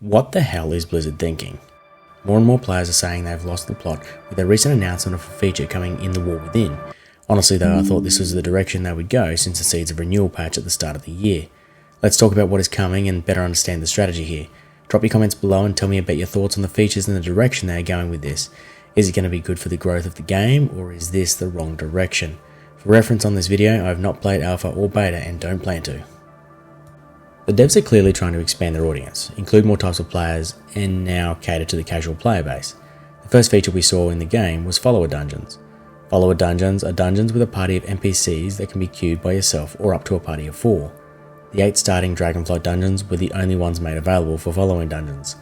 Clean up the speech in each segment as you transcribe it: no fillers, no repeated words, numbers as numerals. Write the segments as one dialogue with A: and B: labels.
A: What the hell is Blizzard thinking? More and more players are saying they've lost the plot with their recent announcement of a feature coming in the War Within. Honestly though, I thought this was the direction they would go since the Seeds of Renewal patch at the start of the year. Let's talk about what is coming and better understand the strategy here. Drop your comments below and tell me about your thoughts on the features and the direction they are going with this. Is it going to be good for the growth of the game, or is this the wrong direction? For reference on this video, I have not played alpha or beta and don't plan to. The devs are clearly trying to expand their audience, include more types of players, and now cater to the casual player base. The first feature we saw in the game was follower dungeons. Follower dungeons are dungeons with a party of NPCs that can be queued by yourself or up to a party of 4. The 8 starting Dragonflight dungeons were the only ones made available for following dungeons.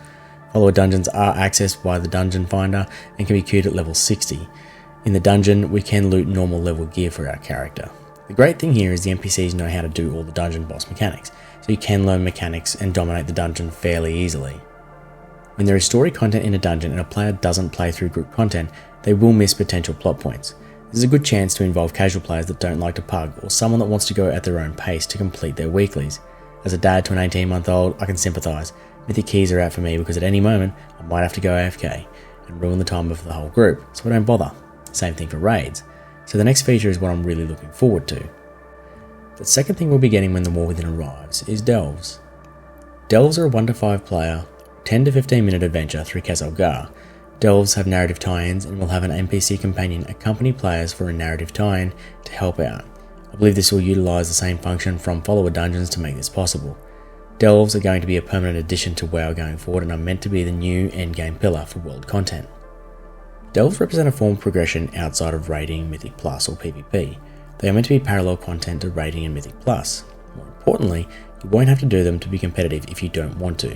A: Follower dungeons are accessed by the dungeon finder and can be queued at level 60. In the dungeon, we can loot normal level gear for our character. The great thing here is the NPCs know how to do all the dungeon boss mechanics, so you can learn mechanics and dominate the dungeon fairly easily. When there is story content in a dungeon and a player doesn't play through group content, they will miss potential plot points. This is a good chance to involve casual players that don't like to pug, or someone that wants to go at their own pace to complete their weeklies. As a dad to an 18-month-old, I can sympathise. Mythic keys are out for me because at any moment, I might have to go AFK and ruin the time of the whole group, so I don't bother. Same thing for raids. So the next feature is what I'm really looking forward to. The second thing we'll be getting when the War Within arrives is Delves. Delves are a 1 to 5 player, 10 to 15 minute adventure through Kazalgar. Delves have narrative tie-ins and will have an NPC companion accompany players for a narrative tie-in to help out. I believe this will utilise the same function from follower dungeons to make this possible. Delves are going to be a permanent addition to WoW going forward and are meant to be the new endgame pillar for world content. Delves represent a form of progression outside of raiding, Mythic Plus or PvP. They are meant to be parallel content to raiding and Mythic Plus. More importantly, you won't have to do them to be competitive if you don't want to.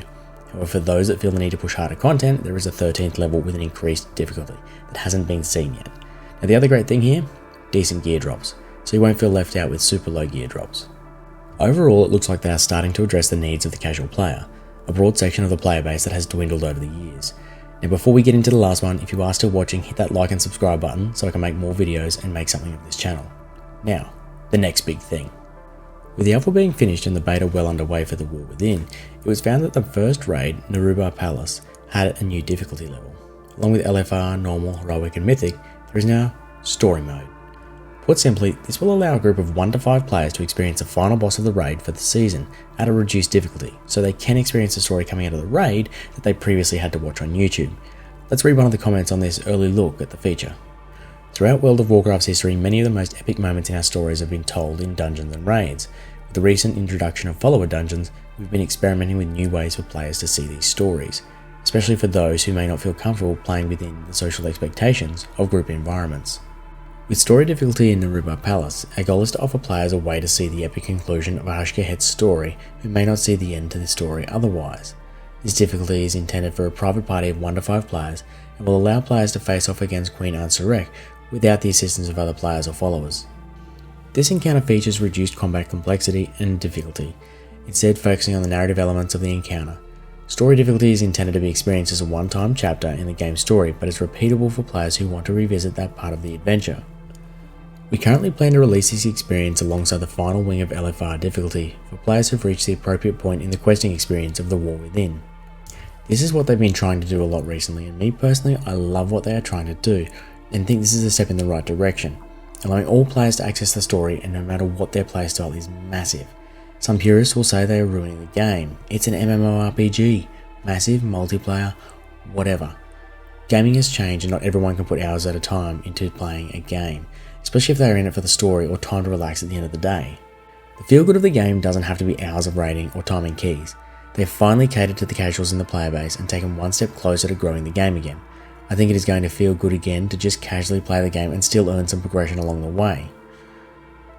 A: However, for those that feel the need to push harder content, there is a 13th level with an increased difficulty that hasn't been seen yet. Now the other great thing here, decent gear drops, so you won't feel left out with super low gear drops. Overall, it looks like they are starting to address the needs of the casual player, a broad section of the player base that has dwindled over the years. Now before we get into the last one, if you are still watching, hit that like and subscribe button so I can make more videos and make something of this channel. Now, the next big thing. With the alpha being finished and the beta well underway for the War Within, it was found that the first raid, Naruba Palace, had a new difficulty level. Along with LFR, Normal, Heroic and Mythic, there is now Story Mode. Put simply, this will allow a group of 1 to 5 players to experience the final boss of the raid for the season at a reduced difficulty, so they can experience the story coming out of the raid that they previously had to watch on YouTube. Let's read one of the comments on this early look at the feature. Throughout World of Warcraft's history, many of the most epic moments in our stories have been told in dungeons and raids. With the recent introduction of follower dungeons, we've been experimenting with new ways for players to see these stories, especially for those who may not feel comfortable playing within the social expectations of group environments. With story difficulty in Naruba Palace, our goal is to offer players a way to see the epic conclusion of Azj-Kahet's story who may not see the end to the story otherwise. This difficulty is intended for a private party of 1 to 5 players and will allow players to face off against Queen Ansurek without the assistance of other players or followers. This encounter features reduced combat complexity and difficulty, instead focusing on the narrative elements of the encounter. Story difficulty is intended to be experienced as a one-time chapter in the game's story, but is repeatable for players who want to revisit that part of the adventure. We currently plan to release this experience alongside the final wing of LFR difficulty for players who've reached the appropriate point in the questing experience of the War Within. This is what they've been trying to do a lot recently, and me personally, I love what they are trying to do and think this is a step in the right direction. Allowing all players to access the story and no matter what their playstyle is massive. Some purists will say they are ruining the game. It's an MMORPG, massive, multiplayer, whatever. Gaming has changed and not everyone can put hours at a time into playing a game, especially if they are in it for the story or time to relax at the end of the day. The feel good of the game doesn't have to be hours of raiding or timing keys. They have finally catered to the casuals in the player base and taken one step closer to growing the game again. I think it is going to feel good again to just casually play the game and still earn some progression along the way.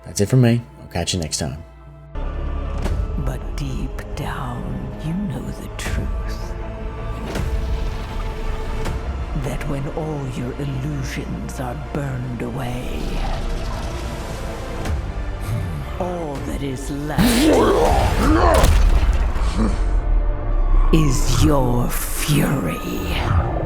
A: That's it from me, I'll catch you next time.
B: But deep down, you know the truth. That when all your illusions are burned away, all that is left is your fury.